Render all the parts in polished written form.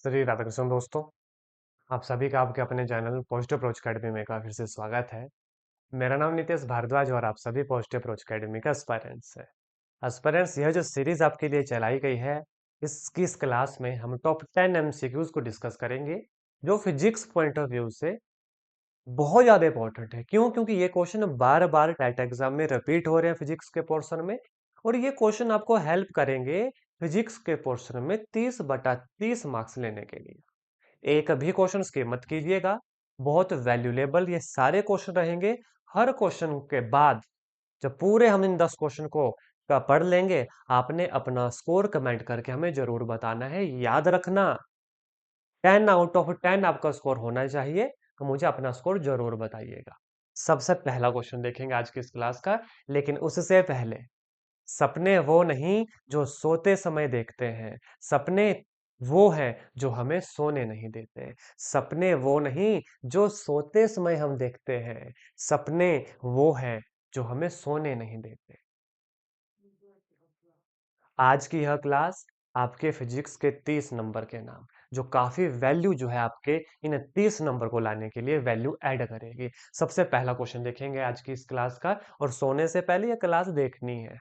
श्री राधाकृष्ण दोस्तों, आप सभी का आपके अपने चैनल पॉजिटिव अप्रोच अकेडमी में एक बार फिर से स्वागत है। मेरा नाम नितेश भारद्वाज और आप सभी पॉजिटिव अप्रोच अकेडमी का एस्पायरेंट्स है। एस्पायरेंट्स, यह जो सीरीज आपके लिए चलाई गई है, इस क्लास में हम टॉप 10 एमसीक्यूज को डिस्कस करेंगे, जो फिजिक्स पॉइंट ऑफ व्यू से बहुत ज्यादा इंपॉर्टेंट है। क्यों? क्योंकि ये क्वेश्चन बार बार टेट एग्जाम में रिपीट हो रहे हैं फिजिक्स के पोर्शन में, और ये क्वेश्चन आपको हेल्प करेंगे फिजिक्स के पोर्शन में 30/30 मार्क्स लेने के लिए। एक भी क्वेश्चन स्किप मत कीजिएगा, बहुत वैल्यूलेबल ये सारे क्वेश्चन रहेंगे। हर क्वेश्चन के बाद जब पूरे हम इन 10 क्वेश्चन को का पढ़ लेंगे, आपने अपना स्कोर कमेंट करके हमें जरूर बताना है। याद रखना, 10 आउट ऑफ 10 आपका स्कोर होना चाहिए, तो मुझे अपना स्कोर जरूर बताइएगा। सबसे पहला क्वेश्चन देखेंगे आज की इस क्लास का, लेकिन उससे पहले, सपने वो नहीं जो सोते समय देखते हैं, सपने वो हैं जो हमें सोने नहीं देते। सपने वो नहीं जो सोते समय हम देखते हैं, सपने वो हैं जो हमें सोने नहीं देते। आज की यह क्लास आपके फिजिक्स के 30 नंबर के नाम, जो काफी वैल्यू जो है आपके इन 30 नंबर को लाने के लिए वैल्यू ऐड करेगी। सबसे पहला क्वेश्चन देखेंगे आज की इस क्लास का, और सोने से पहले यह क्लास देखनी है,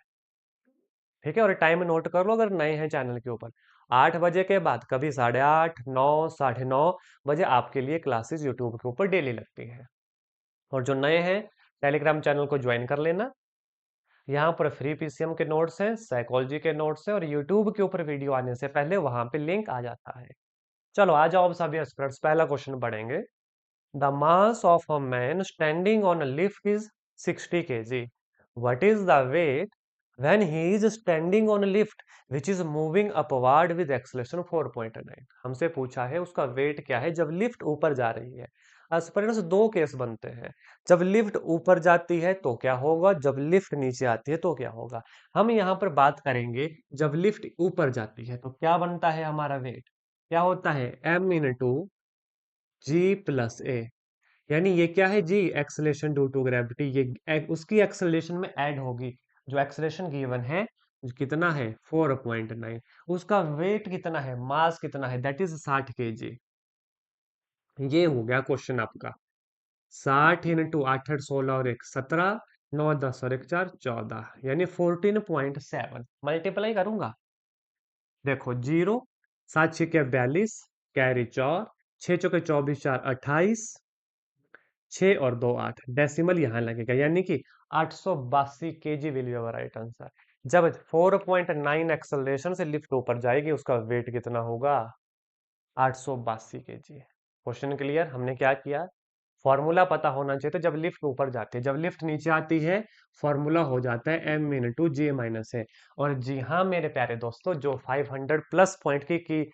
ठीक है? और टाइम नोट कर लो अगर नए हैं चैनल के ऊपर। 8 बजे के बाद कभी 8:30, 9, 9:30 बजे आपके लिए क्लासेस यूट्यूब के ऊपर डेली लगती है। और जो नए हैं, टेलीग्राम चैनल को ज्वाइन कर लेना। यहाँ पर फ्री पीसीएम के नोट्स हैं, साइकोलॉजी के नोट्स हैं, और यूट्यूब के ऊपर वीडियो आने से पहले वहां पे लिंक आ जाता है। चलो आ जाओ अब सभी एक्सपर्ट्स, पहला क्वेश्चन पढ़ेंगे। The mass of a man standing on a lift is 60 kg. What is the weight when he is standing on a lift which is moving upward with acceleration 4.9? हमसे पूछा है उसका वेट क्या है जब lift ऊपर जा रही है। स्टूडेंट्स, दो केस बनते हैं। जब लिफ्ट ऊपर जाती है तो क्या होगा, जब लिफ्ट नीचे आती है तो क्या होगा। हम यहाँ पर बात करेंगे जब लिफ्ट ऊपर जाती है तो क्या बनता है हमारा वेट, क्या होता है, m × g + a। यानी ये क्या है जी, एक्सेलेरेशन ड्यू टू ग्रेविटी, ये उसकी एक्सेलेरेशन में ऐड होगी। जो एक्सेलेरेशन गिवन है कितना है, 4.9। उसका वेट कितना है, मास कितना है, दैट इज 60 kg। ये हो गया क्वेश्चन आपका। 60 × 8 × 8 = 16 और 1 = 17, 9 10 और 1 4 14, यानी 14.7 मल्टीप्लाई करूंगा। देखो, 0, 7 6 के 42, कैरी 4, 6 चौके 24 4 28, 6 और 2 8, डेसिमल यहाँ लगेगा, यानी कि 882 kg will be our right answer. जब 4.9 एक्सेलरेशन से लिफ्ट ऊपर जाएगी, उसका वेट कितना होगा, 882 kg। Question clear? हमने क्या किया, फॉर्मूला पता होना चाहिए। तो जब लिफ्ट ऊपर जाती है, जब लिफ्ट नीचे आती है, फॉर्मूला हो जाता है m × g - a। और जी हाँ मेरे प्यारे दोस्तों, जो 500+ पॉइंट की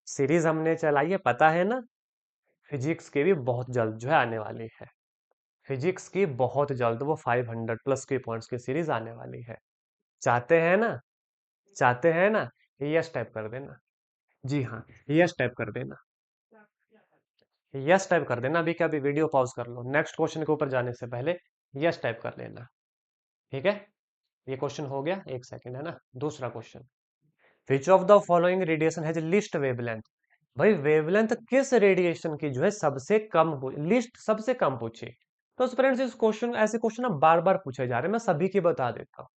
सीरीज हमने चलाई है, पता है ना, फिजिक्स की भी बहुत जल्द जो है आने वाली है। फिजिक्स की बहुत जल्द वो 500+ की पॉइंट्स की सीरीज आने वाली है। चाहते हैं ना, चाहते हैं ना, यस टाइप कर देना। जी हाँ, यस टाइप कर देना, यस टाइप कर देना। अभी क्या, अभी वीडियो पॉज कर लो, नेक्स्ट क्वेश्चन के ऊपर जाने से पहले यस टाइप कर लेना, ठीक है? ये क्वेश्चन हो गया, एक सेकंड है ना। दूसरा question, which of the following radiation has list wavelength. भाई वेवलेंथ किस रेडिएशन की जो है सबसे कम, लिस्ट सबसे कम पूछी। तो फ्रेंड्स, इस क्वेश्चन, ऐसे क्वेश्चन ना बार बार पूछे जा रहे हैं, मैं सभी की बता देता हूँ।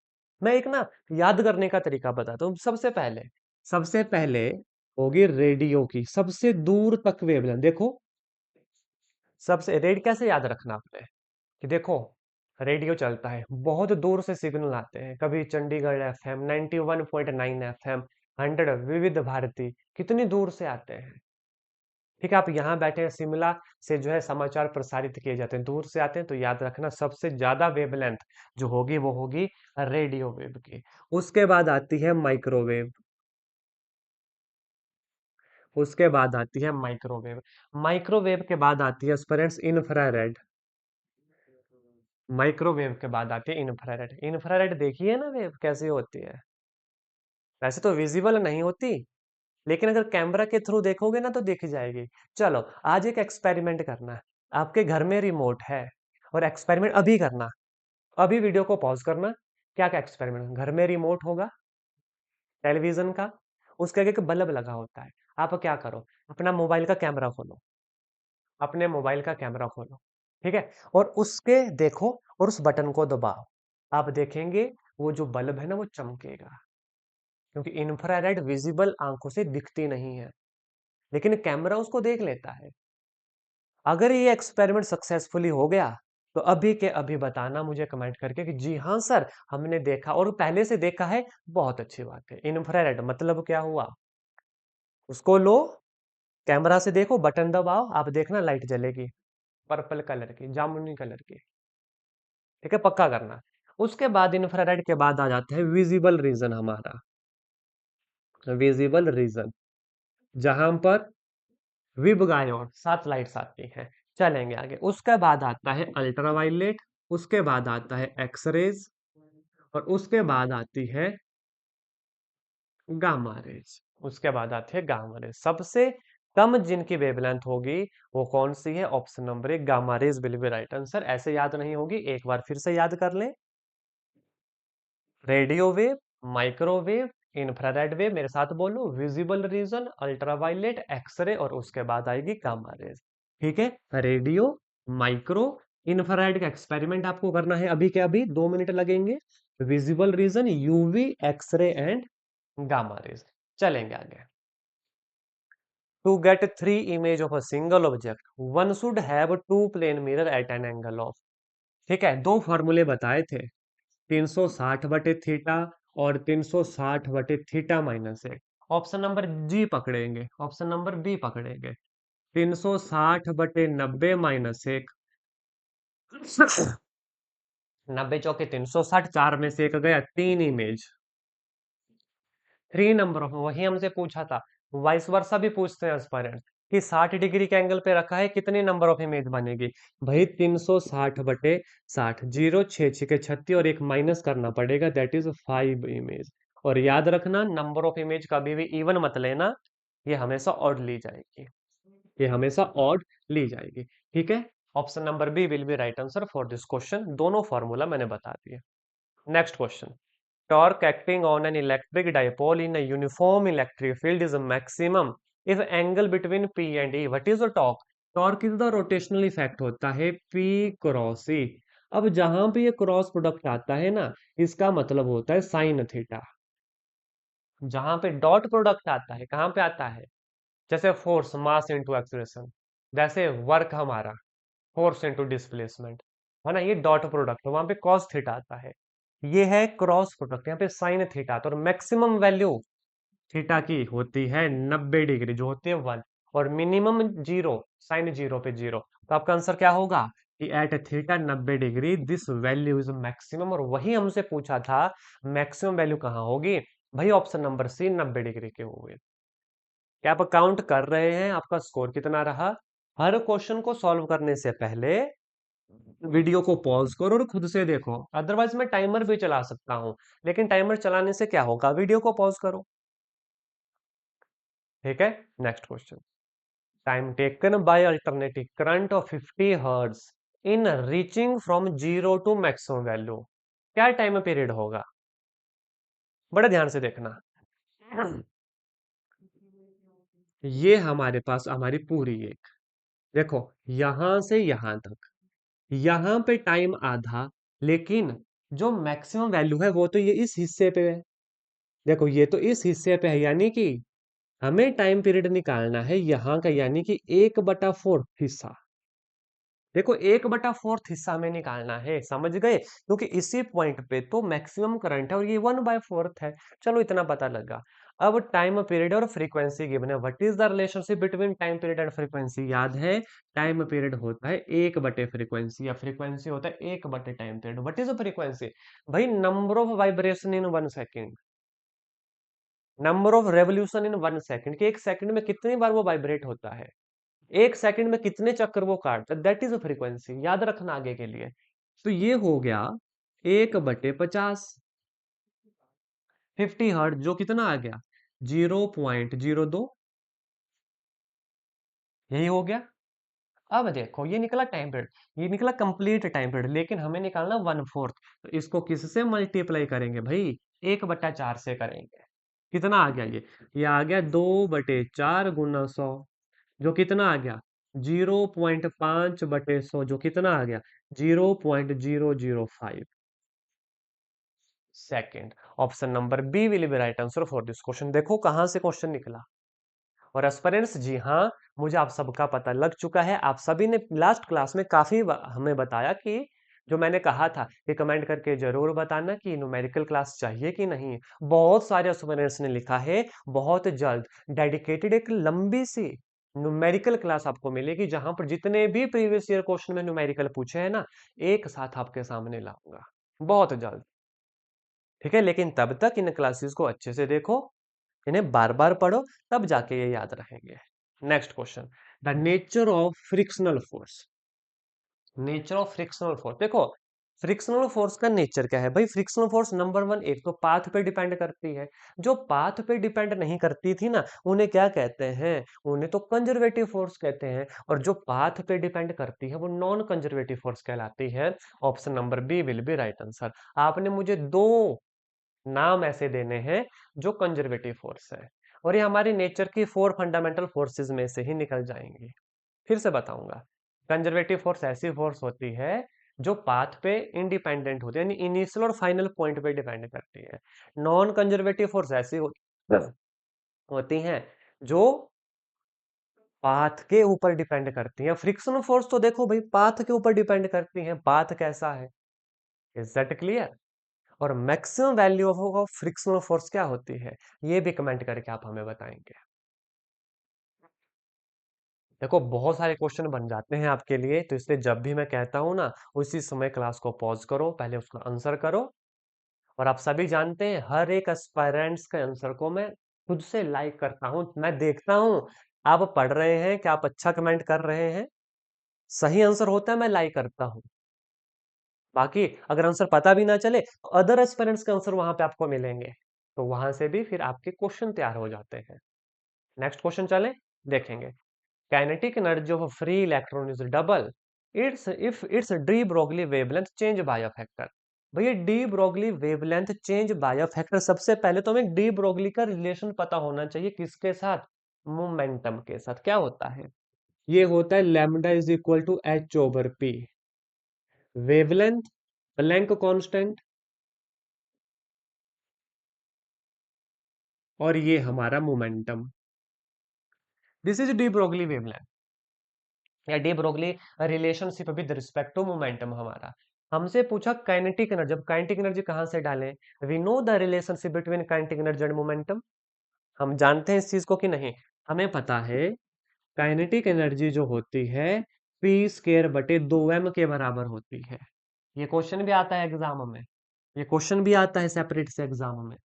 मैं एक ना याद करने का तरीका बताता हूँ। सबसे पहले होगी रेडियो की सबसे दूर तक वेवलेंथ। देखो, सबसे रेड कैसे याद रखना आपने, कि देखो, रेडियो चलता है, बहुत दूर से सिग्नल आते हैं, कभी चंडीगढ़ एफएम 91.9 एफएम, 100 विविध भारती, कितनी दूर से आते हैं। ठीक है, आप यहाँ बैठे हैं, शिमला से जो है समाचार प्रसारित किए जाते हैं, दूर से आते हैं, तो याद रखना सबसे ज्यादा वेवलेंथ जो होगी वो होगी रेडियो वेव की। उसके बाद आती है माइक्रोवेव, उसके बाद आती है माइक्रोवेव, माइक्रोवेव के बाद आती है स्टूडेंट्स इंफ्रारेड, माइक्रोवेव के बाद आती है इंफ्रारेड। इंफ्रारेड देखिए ना वेव कैसी होती है, वैसे तो विजिबल नहीं होती, लेकिन अगर कैमरा के थ्रू देखोगे ना तो दिख जाएगी। चलो, आज एक एक्सपेरिमेंट करना है। आपके घर में रिमोट है, और एक्सपेरिमेंट अभी करना, अभी वीडियो को पॉज करना। क्या क्या एक्सपेरिमेंट, घर में रिमोट होगा टेलीविजन का, उसके आगे एक बल्ब लगा होता है। आप क्या करो, अपना मोबाइल का कैमरा खोलो, अपने मोबाइल का कैमरा खोलो, ठीक है, और उसके देखो और उस बटन को दबाओ। आप देखेंगे वो जो बल्ब है ना वो चमकेगा, क्योंकि इंफ्रारेड विजिबल आंखों से दिखती नहीं है, लेकिन कैमरा उसको देख लेता है। अगर ये एक्सपेरिमेंट सक्सेसफुली हो गया तो अभी के अभी बताना मुझे कमेंट करके कि जी हाँ सर, हमने देखा और पहले से देखा है। बहुत अच्छी बात है। इंफ्रारेड मतलब क्या हुआ, उसको लो, कैमरा से देखो, बटन दबाओ, आप देखना लाइट जलेगी, पर्पल कलर की, जामुनी कलर की, ठीक है, पक्का करना। उसके बाद इंफ्रारेड के बाद आ जाता है विजिबल रीजन हमारा, विजिबल रीजन, जहां पर विबगायोड 7 लाइट्स आती हैं। चलेंगे आगे, उसके बाद आता है अल्ट्रावायलेट, उसके बाद आता है एक्सरेज, और उसके बाद आती है गामा रेज, उसके बाद आती है गामा रेज। सबसे कम जिनकी वेवलेंथ होगी वो कौन सी है, option number 1 gamma rays will be right answer. ऐसे याद नहीं होगी, एक बार फिर से याद कर लें। Radio wave, microwave, infrared wave, मेरे साथ बोलो, विजिबल रीजन, अल्ट्रावायलेट, एक्सरे, और उसके बाद आएगी गामा रेज। ठीक है, रेडियो, माइक्रो, इंफ्रारेड का एक्सपेरिमेंट आपको करना है अभी के अभी, 2 मिनट लगेंगे। Visible region, UV, X ray and gamma rays. चलेंगे आगे। To get 3 image of a single object one should have 2 plane mirror at an angle of, ठीक है, दो फॉर्मूले बताए थे, 360 बटे थीटा और 360 बटे थीटा माइनस 1। ऑप्शन नंबर जी पकड़ेंगे, ऑप्शन नंबर बी पकड़ेंगे, 360 बटे 90 माइनस 1। 90 चौके 360, 4 में से एक गया, 3 इमेज, 3 नंबर ऑफ, वही हमसे पूछा था। वाइस वर्सा भी पूछते हैं एस्पायरेंट कि 60 डिग्री के एंगल पे रखा है, कितनी नंबर ऑफ इमेज बनेगी। भाई 360 बटे 60, 0 6 6 के 36 और एक माइनस करना पड़ेगा, दैट इज 5 इमेज। और याद रखना, नंबर ऑफ इमेज कभी भी इवन मत लेना, ये हमेशा ऑड ली जाएगी, ये हमेशा ऑड ली जाएगी, ठीक है। Option number B will be right answer for this question. दोनों फॉर्मूला मैंने बता दिए। Next question, torque acting on an electric dipole in a uniform electric field is maximum if angle between P and E. What is the torque? Torque is the rotational effect होता है P cross E। अब जहां पे ये cross product आता है ना, इसका मतलब होता है साइन थीटा। जहां पे डॉट प्रोडक्ट आता है, कहां पे आता है, जैसे फोर्स मास इंटू एक्सीलरेशन, जैसे वर्क हमारा फोर्स इंटू डिस्प्लेसमेंट, है ना, ये डॉट प्रोडक्ट है, वहां पे कॉस थीटा आता है। ये है क्रॉस प्रोडक्ट, यहाँ पे साइन थीटा आता है, और मैक्सिमम वैल्यू थीटा की होती है 90 डिग्री, जो होती है 1, और मिनिमम 0, साइन 0 पे 0। तो आपका आंसर क्या होगा कि at theta 90 degree this value is maximum, और वही हमसे पूछा था मैक्सिमम वैल्यू कहाँ होगी। भाई ऑप्शन नंबर सी 90 डिग्री के हुए। क्या आप काउंट कर रहे हैं आपका स्कोर कितना रहा। हर क्वेश्चन को सॉल्व करने से पहले वीडियो को पॉज करो और खुद से देखो, अदरवाइज मैं टाइमर भी चला सकता हूं, लेकिन टाइमर चलाने से क्या होगा, वीडियो को पॉज करो, ठीक है। Next question, time taken by alternating current of 50 hertz in reaching from zero to maximum value, क्या टाइम पीरियड होगा, बड़े ध्यान से देखना। ये हमारे पास हमारी पूरी एक, देखो, यहां से यहां तक, यहां पे टाइम आधा, लेकिन जो मैक्सिमम वैल्यू है वो तो ये इस हिस्से पे है। देखो ये तो इस हिस्से पे है, यानी कि हमें टाइम पीरियड निकालना है यहाँ का, यानी कि 1/4 हिस्सा। देखो 1/4 हिस्सा में निकालना है, समझ गए, क्योंकि इसी पॉइंट पे तो मैक्सिमम करंट है और ये 1/4 है। चलो इतना पता लगा। अब टाइम पीरियड और फ्रीक्वेंसी गिवन है, what is the relationship between time period and frequency, याद है, टाइम पीरियड होता है 1/फ्रीक्वेंसी, या फ्रीक्वेंसी होता है 1/टाइम पीरियड। व्हाट इज फ्रीक्वेंसी, भाई number of vibration in 1 second, number of revolution in 1 second, कि 1 सेकंड में कितनी बार वो वाइब्रेट होता है, 1 सेकंड में कितने चक्कर वो काटता है, दैट इज फ्रीक्वेंसी, याद रखना आगे के लिए। तो ये हो गया 1/50, 50 हर्ट, जो कितना आ गया 0.02, यही हो गया। अब देखो ये निकला टाइम पीरियड, ये निकला कंप्लीट टाइम पीरियड, लेकिन हमें निकालना 1/4, तो इसको किससे मल्टीप्लाई करेंगे भाई, 1/4 से करेंगे। कितना आ गया ये आ गया 2/4 × 100, जो कितना आ गया 0.5/100, जो कितना आ गया 0.005 second. Option number B will be right answer for this question. देखो कहां से क्वेश्चन निकला। और एस्पिरेंट्स, जी हाँ, मुझे आप सबका पता लग चुका है। आप सभी ने लास्ट क्लास में काफी हमें बताया कि जो मैंने कहा था कि कमेंट करके जरूर बताना कि न्यूमेरिकल क्लास चाहिए कि नहीं। बहुत सारे एस्पिरेंट्स ने लिखा है बहुत जल्द डेडिकेटेड एक लंबी सी न्यूमेरिकल क्लास आपको मिलेगी, जहां पर जितने भी प्रीवियस ईयर क्वेश्चन में न्यूमेरिकल पूछे हैं ना, एक साथ आपके सामने लाऊंगा बहुत जल्द। ठीक है, लेकिन तब तक इन क्लासेस को अच्छे से देखो, इन्हें बार बार पढ़ो, तब जाके ये याद रहेंगे। Next question, the nature of frictional force. Nature of frictional force, देखो फ्रिक्शनल फोर्स का नेचर क्या है भाई। फ्रिक्शनल फोर्स नंबर वन, एक तो पाथ पे डिपेंड करती है। जो पाथ पे डिपेंड नहीं करती थी ना, उन्हें क्या कहते हैं, उन्हें तो कंजर्वेटिव फोर्स कहते हैं। और जो पाथ पे डिपेंड करती है वो नॉन कंजर्वेटिव फोर्स कहलाती है। Option number B will be right answer. आपने मुझे दो नाम ऐसे देने हैं जो कंजर्वेटिव फोर्स है, और ये हमारी नेचर की फोर फंडामेंटल फोर्सेस में से ही निकल जाएंगी। फिर से बताऊंगा, कंजर्वेटिव फोर्स ऐसी फोर्स होती है जो पाथ पे इंडिपेंडेंट होती है, यानी इनिशियल और फाइनल पॉइंट पे डिपेंड करती है। नॉन कंजर्वेटिव फोर्स ऐसी होती हैं जो पाथ के ऊपर डिपेंड करती हैं। फ्रिक्शनल फोर्स तो देखो भाई पाथ के ऊपर डिपेंड करती हैं, पाथ कैसा है। Is that clear? और maximum value of frictional force क्या होती है, ये भी कमेंट करके आप हमें बताएंगे। देखो बहुत सारे क्वेश्चन बन जाते हैं आपके लिए, तो इसलिए जब भी मैं कहता हूं ना, उसी समय क्लास को पॉज करो, पहले उसका आंसर करो। और आप सभी जानते हैं हर एक एस्पायरेंट्स के आंसर को मैं खुद से लाइक करता हूं, मैं देखता हूं आप पढ़ रहे हैं कि आप अच्छा कमेंट कर रहे हैं, सही आंसर होता है मैं लाइक करता हूं। बाकी अगर आंसर पता भी ना चले तो अदर एस्पिरेंट्स के आंसर वहां पे आपको मिलेंगे, तो वहां से भी फिर आपके क्वेश्चन तैयार हो जाते हैं। नेक्स्ट क्वेश्चन चले देखेंगे। Kinetic energy of free electron is double its if its de Broglie wavelength change by a factor. भैया de Broglie wavelength change by a factor, सबसे पहले तो हमें डी ब्रोगली का रिलेशन पता होना चाहिए, किसके साथ, मोमेंटम के साथ। क्या होता है, ये होता है lambda is equal to H over P, wavelength Planck constant, और ये हमारा momentum. This is de Broglie wavelength या de Broglie relationship with respect to momentum हमारा। हमसे पूछा काइनेटिक एनर्जी, अब काइनेटिक एनर्जी कहां से डालें। We know the relationship between kinetic energy and momentum, हम जानते हैं इस चीज को कि नहीं, हमें पता है काइनेटिक एनर्जी जो होती है पी स्केयर बटे 2m के बराबर होती है। ये क्वेश्चन भी आता है एग्जाम में, ये क्वेश्चन भी आता है सेपरेट से एग्जाम में।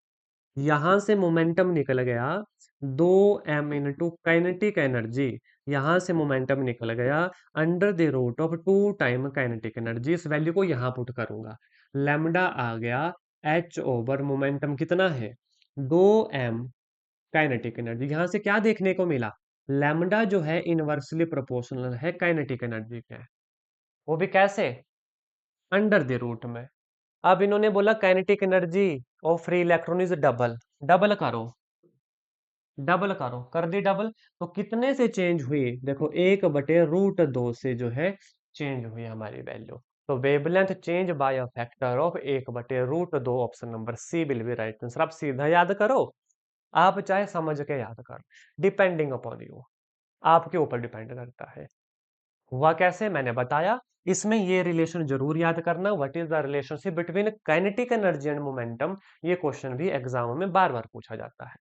यहां से मोमेंटम निकल गया 2m इंटू काइनेटिक एनर्जी, यहां से मोमेंटम निकल गया under the root of 2 time kinetic energy. इस वैल्यू को यहां पुट करूंगा, लैम्डा आ गया h ओवर मोमेंटम कितना है 2m काइनेटिक एनर्जी। यहां से क्या देखने को मिला, लैम्डा जो है इनवर्सली प्रोपोर्शनल है काइनेटिक एनर्जी के, वो भी कैसे, अंडर द रूट में। अब इन्होंने बोला kinetic energy of free electron is double, double करो, डबल करो, कर दी डबल, तो कितने से चेंज हुई, देखो 1/√2 से जो है चेंज हुई हमारी वैल्यू। तो wavelength change by a factor of 1/√2, option number C will be right answer. आप सीधा याद करो, आप चाहे समझ के याद करो, डिपेंडिंग अपॉन यू, आपके ऊपर डिपेंड करता है। हुआ कैसे मैंने बताया, इसमें ये रिलेशन जरूर याद करना, what is the relationship between kinetic energy and momentum. ये क्वेश्चन भी एग्जाम में बार बार पूछा जाता है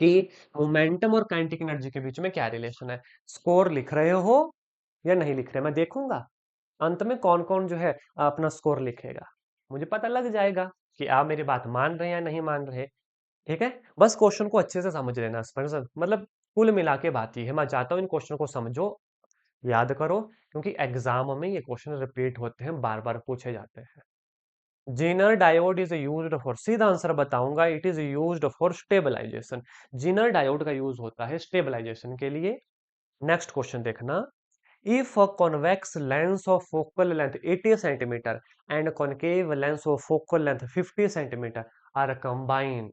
कि मोमेंटम और काइनेटिक एनर्जी के बीच में क्या रिलेशन है। स्कोर लिख रहे हो या नहीं लिख रहे, मैं देखूंगा अंत में कौन कौन जो है अपना स्कोर लिखेगा, मुझे पता लग जाएगा कि आप मेरी बात मान रहे हैं या नहीं मान रहे। ठीक है, बस क्वेश्चन को अच्छे से समझ लेना मतलब कुल मिला के बात ये है, मैं चाहता हूँ इन क्वेश्चन को समझो, याद करो, क्योंकि एग्जाम में ये क्वेश्चन रिपीट होते हैं, बार बार पूछे जाते हैं। Zener diode is used for, सीधा आंसर बताऊंगा, it is used for stabilisation. Zener diode का यूज होता है स्टेबलाइजेशन के लिए। नेक्स्ट क्वेश्चन देखना, if a convex lens of focal length 80 centimetre and concave lens of focal length 50 centimetre are combined,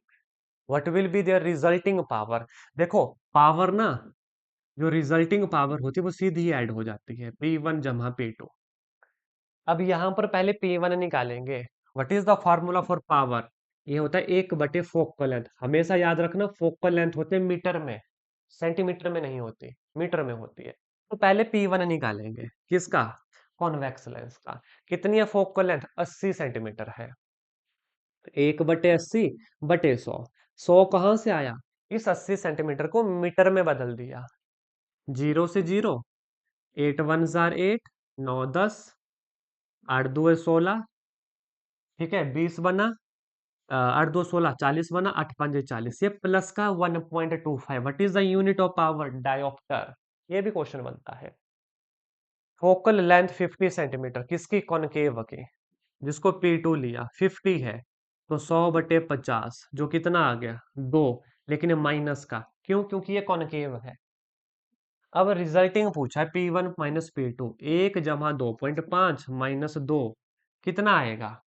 what will be there resulting power. देखो power ना, जो resulting power होती है वो सीधी ऐड हो जाती है, P1 जमा P2। अब यहाँ पर पहले P1 निकालेंगे। What is the formula for power? ये होता है 1 बटे फोकल लेंथ। हमेशा याद रखना फोकल लेंथ होते हैं मीटर में, सेंटीमीटर में नहीं होती, मीटर में होती है। तो पहले P1 निकालेंगे, किसका? कॉन्वेक्स लेंस का। कितनी है फोकल लेंथ? 80 सेंटीमीटर है। 1/80/100। 100 कहाँ से आया? इस 80 सेंटीमीटर को मीटर में बदल दिया। 0 से 0, 8 1 जार 8, 9 10, 8 2 16, ठीक है, 20 बना, 8 2 16, 40 बना, 8 5 40। ये प्लस का 1.25। What is the unit of power? Dioptre. ये भी क्वेश्चन बनता है। फोकल लेंथ 50 सेंटीमीटर, किसकी? कॉनकेव की, जिसको P2 लिया 50 है, तो 100/50, जो कितना आ गया? 2। लेकिन माइनस का क्यों? क्योंकि ये कॉनकेव है। अब रिजल्टिंग पूछा है P1 माइनस P2, 1 जमा 2.5 माइनस 2, कितना आएगा?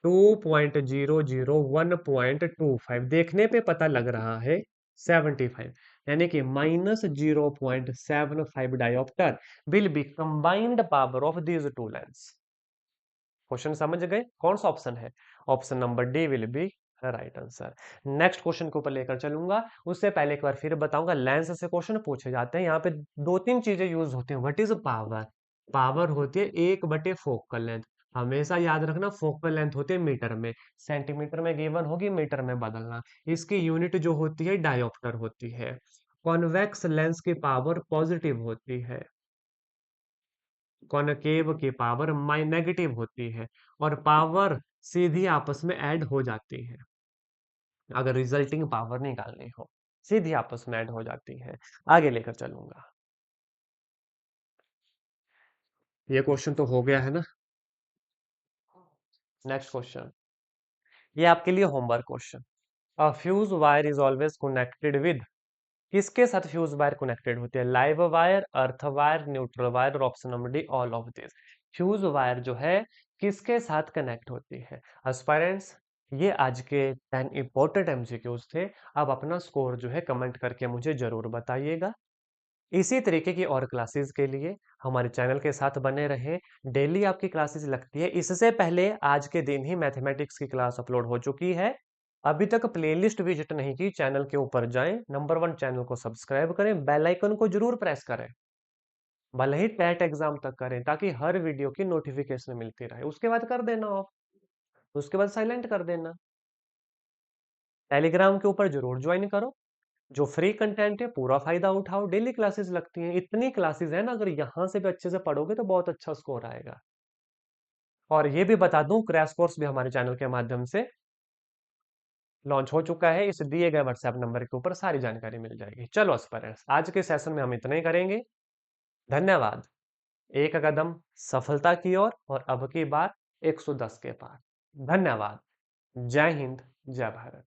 2.001.25। देखने पे पता लग रहा है 75, यानी कि -0.75 dioptre will be combined power of these two lens. Question समझ गए? कौन सा ऑप्शन है? Option number D will be right answer. Next question के ऊपर लेकर चलूंगा, उससे पहले एक बार फिर बताऊंगा, लेंस से क्वेश्चन पूछे जाते हैं। यहाँ पे दो तीन चीजें यूज होती हैं। What is power? पावर होती है 1 बटे फोकल लेंथ। हमेशा याद रखना फोकल लेंथ होती है मीटर में, सेंटीमीटर में गिवन होगी, मीटर में बदलना। इसकी यूनिट जो होती है डायोप्टर होती है। कॉन्वेक्स लेंस की पावर पॉजिटिव होती है, कॉनकेव की पावर माइ नेगेटिव होती है, और पावर सीधी आपस में ऐड हो जाती है। अगर रिजल्टिंग पावर निकालनी हो, सीधी आपस में ऐड हो जाती है। आगे लेकर चलूंगा। ये क्वेश्चन तो हो गया है ना। नेक्स्ट क्वेश्चन, ये आपके लिए homework question. A fuse wire is always connected with, किसके साथ फ्यूज वायर कनेक्टेड होती है? Live wire, earth wire, neutral wire, और option number D all of this. Fuse wire जो है किसके साथ कनेक्ट होती है? एस्पायरेंट्स, ये आज के 10 इंपॉर्टेंट एमसीक्यूज थे। अब अपना स्कोर जो है कमेंट करके मुझे जरूर बताइएगा। इसी तरीके की और क्लासेस के लिए हमारे चैनल के साथ बने रहें। डेली आपकी क्लासेस लगती है। इससे पहले आज के दिन ही मैथमेटिक्स की क्लास अपलोड हो चुकी है। अभी तक प्लेलिस्ट विजिट नहीं की, चैनल के ऊपर जाएं, नंबर 1 चैनल को सब्सक्राइब करें, बेल आइकन को जरूर प्रेस करें। भले ही टेट एग्जाम तक करें, ताकि हर वीडियो की नोटिफिकेशन मिलती रहे। उसके बाद कर देना ऑफ, उसके बाद साइलेंट कर देना। टेलीग्राम के ऊपर जरूर ज्वाइन करो, जो फ्री कंटेंट है पूरा फायदा उठाओ। डेली क्लासेस लगती हैं, इतनी क्लासेस है ना, अगर यहाँ से भी अच्छे से पढ़ोगे तो बहुत अच्छा स्कोर आएगा। और ये भी बता दूं, क्रैश कोर्स भी हमारे चैनल के माध्यम से लॉन्च हो चुका है। इस दिए गए व्हाट्सएप नंबर के ऊपर सारी जानकारी मिल जाएगी। चलो एस्पायरेंट्स, आज के सेशन में हम इतना ही करेंगे। धन्यवाद। एक कदम सफलता की ओर, और अब की बार 110 के पार। धन्यवाद। जय हिंद, जय भारत।